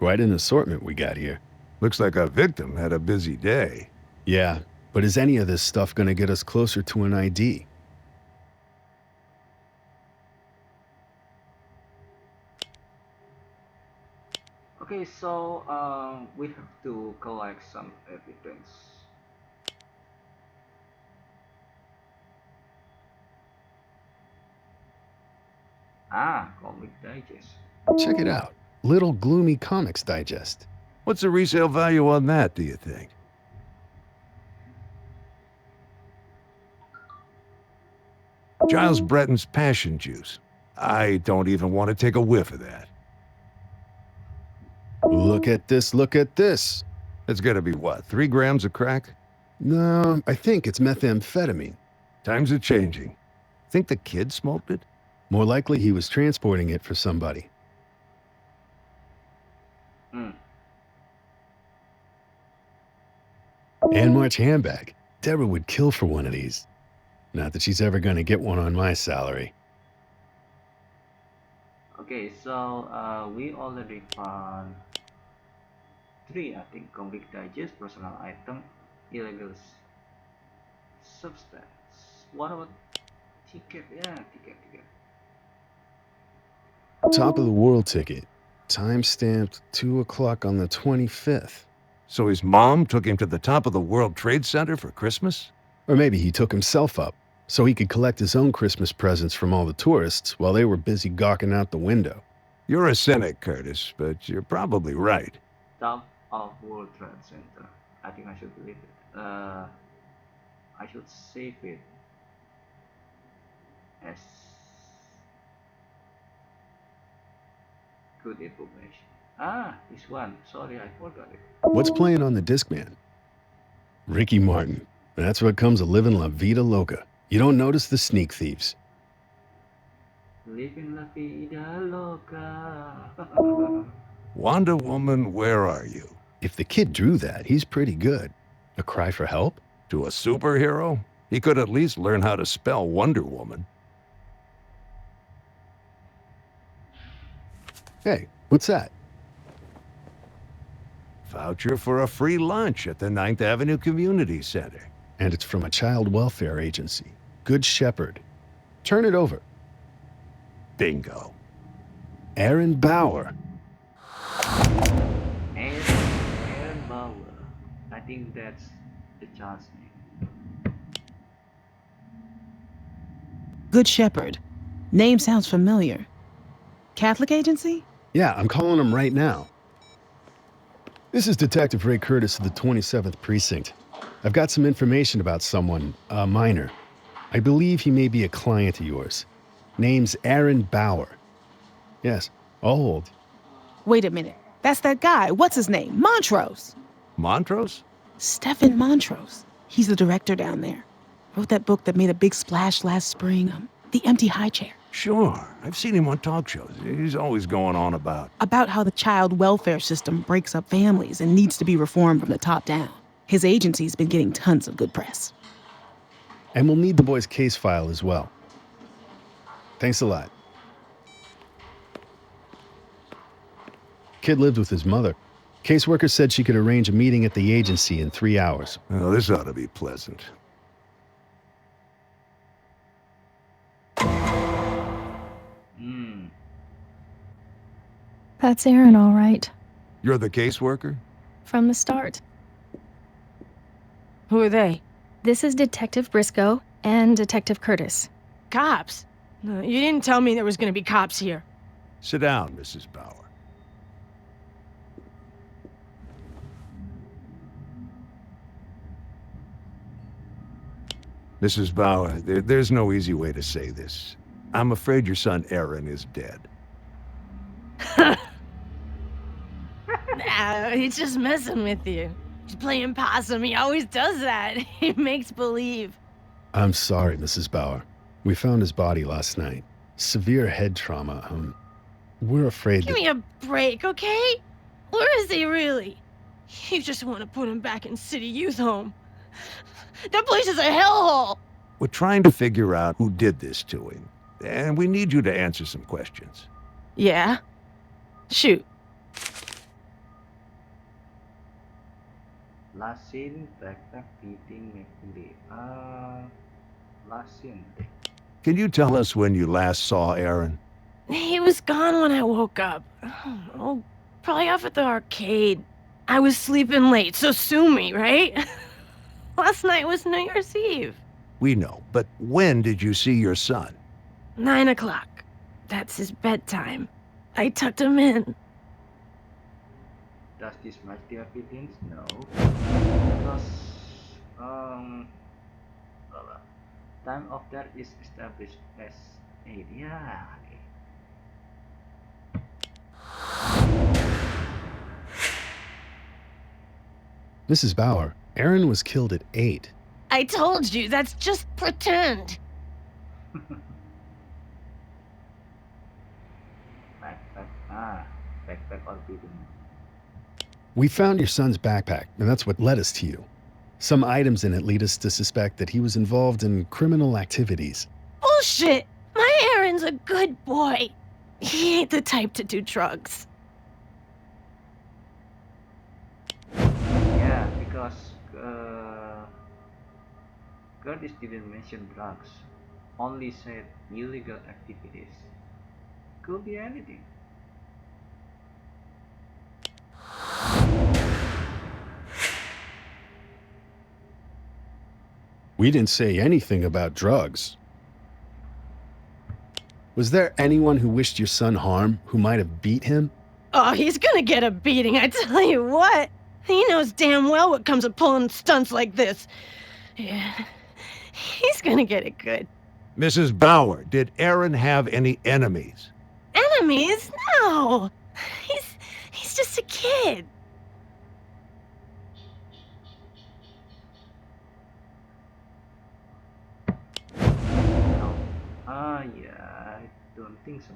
Quite an assortment we got here. Looks like our victim had a busy day. Yeah, but is any of this stuff gonna get us closer to an ID? Okay, so we have to collect some evidence. Ah, comic digest. Check it out. Little Gloomy Comics Digest. What's the resale value on that, do you think? Giles Breton's Passion Juice. I don't even want to take a whiff of that. Look at this, look at this. It's gotta be what, 3 grams of crack? No, I think it's methamphetamine. Times are changing. Think the kid smoked it? More likely he was transporting it for somebody. And March handbag. Deborah would kill for one of these. Not that she's ever gonna get one on my salary. Okay, so we already found 3, I think, comic digest, personal item, illegal substance. What about ticket? Yeah, ticket. Top of the world ticket. Time stamped 2 o'clock on the 25th. So his mom took him to the top of the World Trade Center for Christmas? Or maybe he took himself up, so he could collect his own Christmas presents from all the tourists while they were busy gawking out the window. You're a cynic, Curtis, but you're probably right. Top of World Trade Center. I think I should delete it. I should save it as good information. Ah, this one. Sorry, I forgot it. What's playing on the Discman? Ricky Martin. That's what comes of living La Vida Loca. You don't notice the sneak thieves. Living La Vida Loca. Wonder Woman, where are you? If the kid drew that, he's pretty good. A cry for help? To a superhero? He could at least learn how to spell Wonder Woman. Hey, what's that? Voucher for a free lunch at the 9th Avenue Community Center. And it's from a child welfare agency. Good Shepherd. Turn it over. Bingo. Aaron Bauer. Aaron Bauer. I think that's the child's name. Good Shepherd. Name sounds familiar. Catholic agency? Yeah, I'm calling him right now. This is Detective Ray Curtis of the 27th Precinct. I've got some information about someone, a minor. I believe he may be a client of yours. Name's Aaron Bauer. Yes, I'll hold. Wait a minute. That's that guy. What's his name? Montrose. Montrose? Stefan Montrose. He's the director down there. Wrote that book that made a big splash last spring. The Empty High Chair. Sure. I've seen him on talk shows. He's always going on about how the child welfare system breaks up families and needs to be reformed from the top down. His agency's been getting tons of good press. And we'll need the boy's case file as well. Thanks a lot. Kid lived with his mother. Caseworker said she could arrange a meeting at the agency in 3 hours. Well, this ought to be pleasant. That's Aaron, all right. You're the caseworker? From the start. Who are they? This is Detective Briscoe and Detective Curtis. Cops? No, you didn't tell me there was gonna be cops here. Sit down, Mrs. Bauer. Mrs. Bauer, there's no easy way to say this. I'm afraid your son Aaron is dead. Nah, he's just messing with you. He's playing possum. He always does that. He makes believe. I'm sorry, Mrs. Bauer. We found his body last night. Severe head trauma. We're afraid Give me a break, okay? Where is he really? You just want to put him back in City Youth Home. That place is a hellhole. We're trying to figure out who did this to him, and we need you to answer some questions. Yeah? Shoot. Last scene, backpack beating McLean. Last scene. Can you tell us when you last saw Aaron? He was gone when I woke up. Oh, probably off at the arcade. I was sleeping late, so sue me, right? Last night was New Year's Eve. We know, but when did you see your son? 9 o'clock. That's his bedtime. I tucked him in. Does this match the evidence? No. Because time of death is established as 8. Yeah. Okay. Mrs. Bauer, Aaron was killed at 8. I told you, that's just pretend. Backpack or beating. We found your son's backpack, and that's what led us to you. Some items in it lead us to suspect that he was involved in criminal activities. Bullshit! My Aaron's a good boy. He ain't the type to do drugs. Yeah, because Curtis didn't mention drugs, only said illegal activities. Could be anything. We didn't say anything about drugs. Was there anyone who wished your son harm, who might have beat him? Oh, he's gonna get a beating, I tell you what. He knows damn well what comes of pulling stunts like this. Yeah, he's gonna get it good. Mrs. Bauer, did Aaron have any enemies? Enemies? No. He's just a kid. No. Yeah, I don't think so.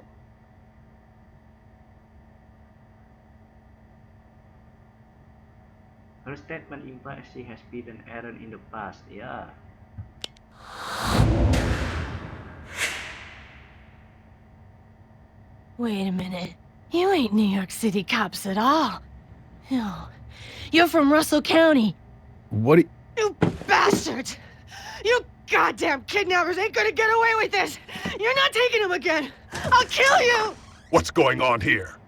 Her statement implies she has beaten Aaron in the past. Yeah. Wait a minute. You ain't New York City cops at all. No. You're from Russell County. What? You bastards! You goddamn kidnappers ain't gonna get away with this! You're not taking him again! I'll kill you! What's going on here?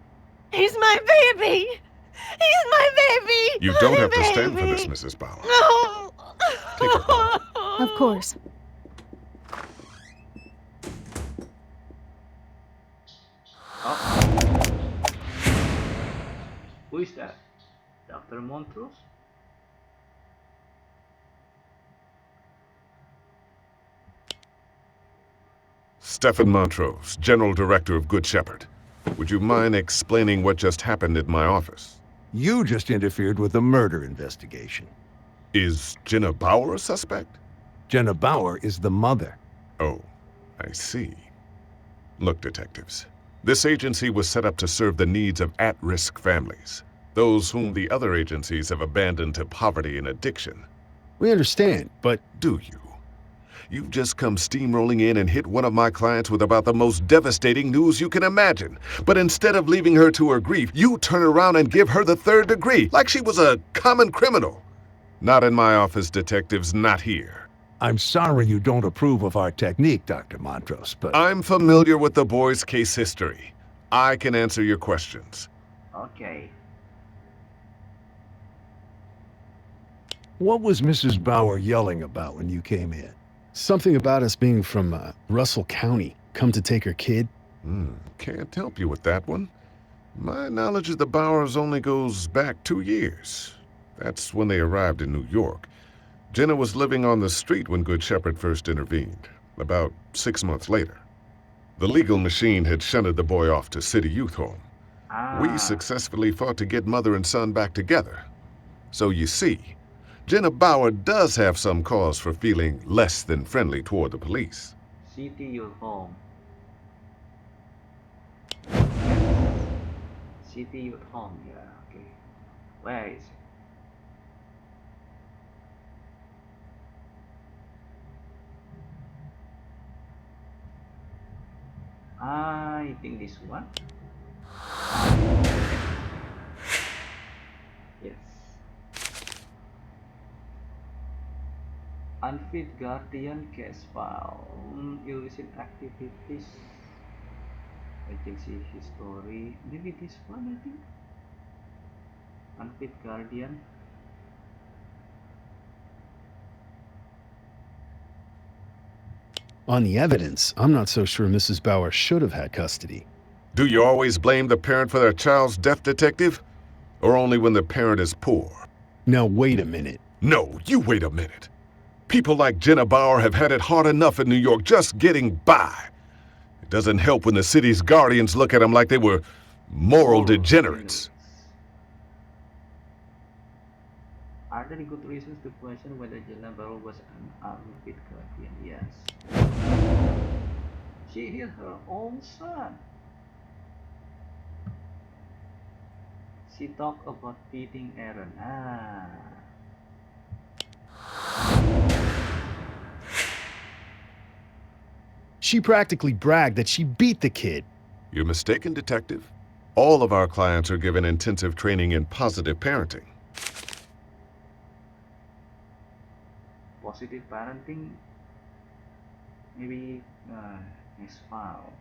He's my baby! He's my baby! You don't have to stand for this, Mrs. Bauer. No! Take her home. Of course. Who is that? Dr. Montrose? Stefan Montrose, General Director of Good Shepherd. Would you mind explaining what just happened at my office? You just interfered with the murder investigation. Is Jenna Bauer a suspect? Jenna Bauer is the mother. Oh, I see. Look, detectives, this agency was set up to serve the needs of at-risk families, those whom the other agencies have abandoned to poverty and addiction. We understand, but Do you? You've just come steamrolling in and hit one of my clients with about the most devastating news you can imagine. But instead of leaving her to her grief, you turn around and give her the 3rd degree, like she was a common criminal. Not in my office, detectives, not here. I'm sorry you don't approve of our technique, Dr. Montrose, but I'm familiar with the boy's case history. I can answer your questions. Okay. what was Mrs. Bauer yelling about when you came in? something about us being from Russell County, come to take her kid. Can't help you with that one. My knowledge of the Bauers only goes back 2 years. That's when they arrived in New York. Jenna was living on the street when Good Shepherd first intervened, about 6 months later. The legal machine had shunted the boy off to City Youth Home. We successfully fought to get mother and son back together. So you see, Jenna Bauer does have some cause for feeling less than friendly toward the police. City Youth Home. City Youth Home, yeah, okay. Where is it? I think this one. Yes. Unfit Guardian case file. Illicit activities. Agency history. Maybe this one, I think. Unfit Guardian. On the evidence, I'm not so sure Mrs. Bauer should have had custody. Do you always blame the parent for their child's death, Detective? Or only when the parent is poor? Now, wait a minute. No, you wait a minute. People like Jenna Bauer have had it hard enough in New York just getting by. It doesn't help when the city's guardians look at them like they were moral degenerates. Are there good reasons to question whether Jenna Bauer was an unfit guardian? Yes. She hit her own son. She talked about beating Aaron. She practically bragged that she beat the kid. You're mistaken, Detective. All of our clients are given intensive training in positive parenting. Positive parenting. Maybe next file.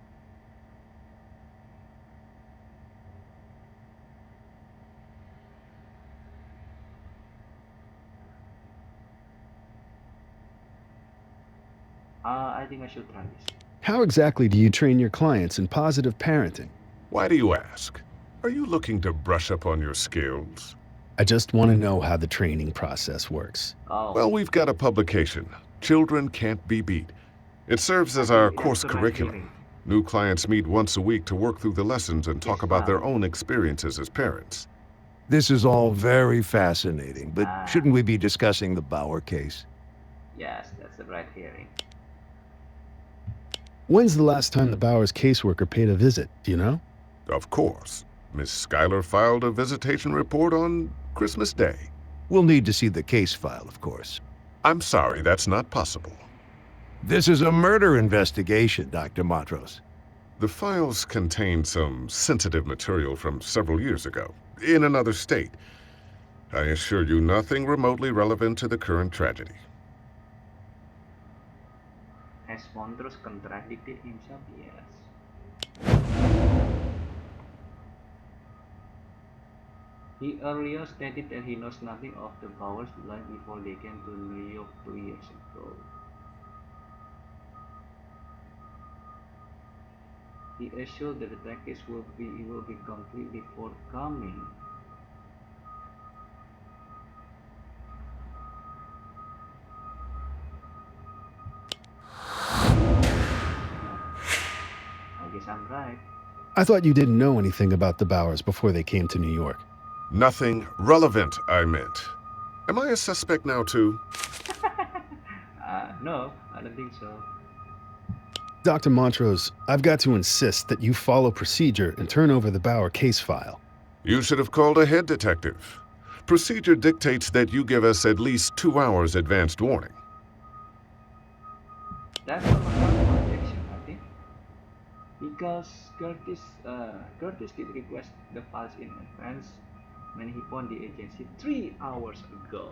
I think I should try this. How exactly do you train your clients in positive parenting? Why do you ask? Are you looking to brush up on your skills? I just want to know how the training process works. Oh. Well, we've got a publication, Children Can't Be Beat. It serves as our course curriculum. New clients meet once a week to work through the lessons and talk about their own experiences as parents. This is all very fascinating, but shouldn't we be discussing the Bauer case? Yes, that's the right hearing. When's the last time the Bauer's caseworker paid a visit? Do you know? Of course. Miss Schuyler filed a visitation report on Christmas Day. We'll need to see the case file, of course. I'm sorry, that's not possible. This is a murder investigation, Dr. Montrose. The files contain some sensitive material from several years ago, in another state. I assure you nothing remotely relevant to the current tragedy. Has Montrose contradicted himself? Yes. He earlier stated that he knows nothing of the Bauer's life before they came to New York 2 years ago. He assured that the case will be completely forthcoming. I guess I'm right. I thought you didn't know anything about the Bauers before they came to New York. Nothing relevant, I meant. Am I a suspect now, too? No, I don't think so. Dr. Montrose, I've got to insist that you follow procedure and turn over the Bauer case file. You should have called ahead, Detective. Procedure dictates that you give us at least 2 hours advanced warning. That's not a objection, I think. Because Curtis did request the files in advance when he phoned the agency 3 hours ago.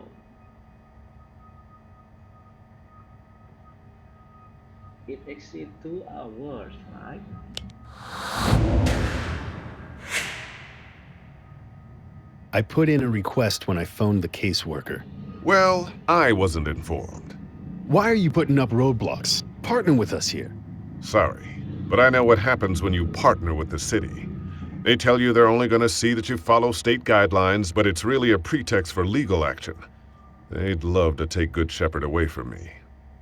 It exceeds 2 hours, right? I put in a request when I phoned the caseworker. Well, I wasn't informed. Why are you putting up roadblocks? Partner with us here. Sorry, but I know what happens when you partner with the city. They tell you they're only going to see that you follow state guidelines, but it's really a pretext for legal action. They'd love to take Good Shepherd away from me.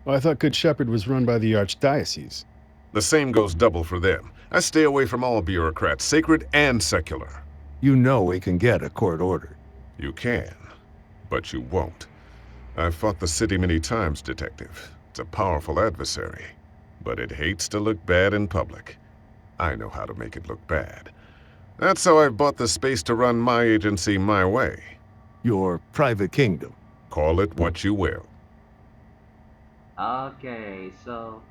Well, I thought Good Shepherd was run by the Archdiocese. The same goes double for them. I stay away from all bureaucrats, sacred and secular. You know we can get a court order. You can, but you won't. I've fought the city many times, Detective. It's a powerful adversary, but it hates to look bad in public. I know how to make it look bad. That's how I've bought the space to run my agency my way. Your private kingdom. Call it what you will. Okay, so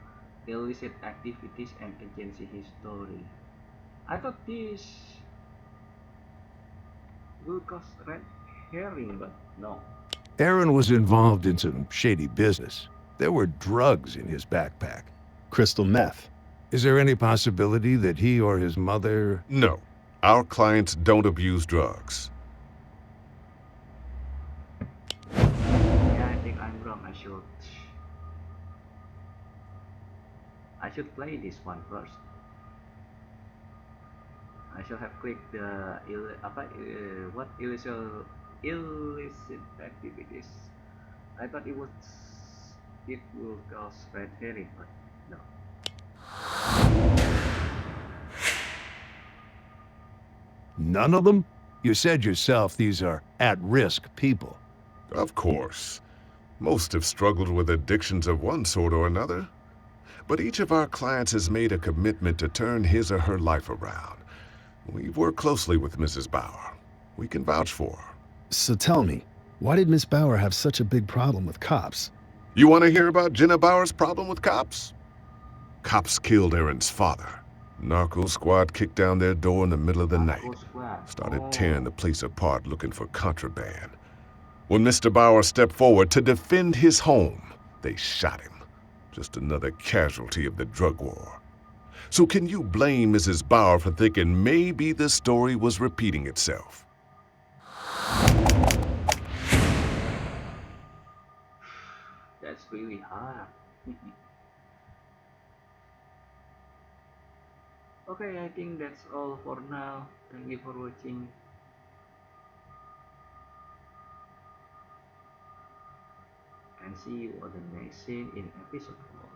illicit activities and agency history. I thought this will cause red herring, but no. Aaron was involved in some shady business. There were drugs in his backpack. Crystal meth. Is there any possibility that he or his mother... No, our clients don't abuse drugs. Yeah, I think I'm wrong. I should play this one first. I should have clicked the what illicit activities. I thought it will cause red herring, but no. None of them? You said yourself these are at-risk people. Of course. Most have struggled with addictions of one sort or another. But each of our clients has made a commitment to turn his or her life around. We've worked closely with Mrs. Bauer. We can vouch for her. So tell me, why did Miss Bauer have such a big problem with cops? You want to hear about Jenna Bauer's problem with cops? Cops killed Aaron's father. Narco squad kicked down their door in the middle of the night. Started tearing the place apart looking for contraband. When Mr. Bauer stepped forward to defend his home, they shot him. Just another casualty of the drug war. So can you blame Mrs. Bauer for thinking maybe the story was repeating itself? That's really hard. Okay, I think that's all for now. Thank you for watching. And see you on the next scene in episode 4.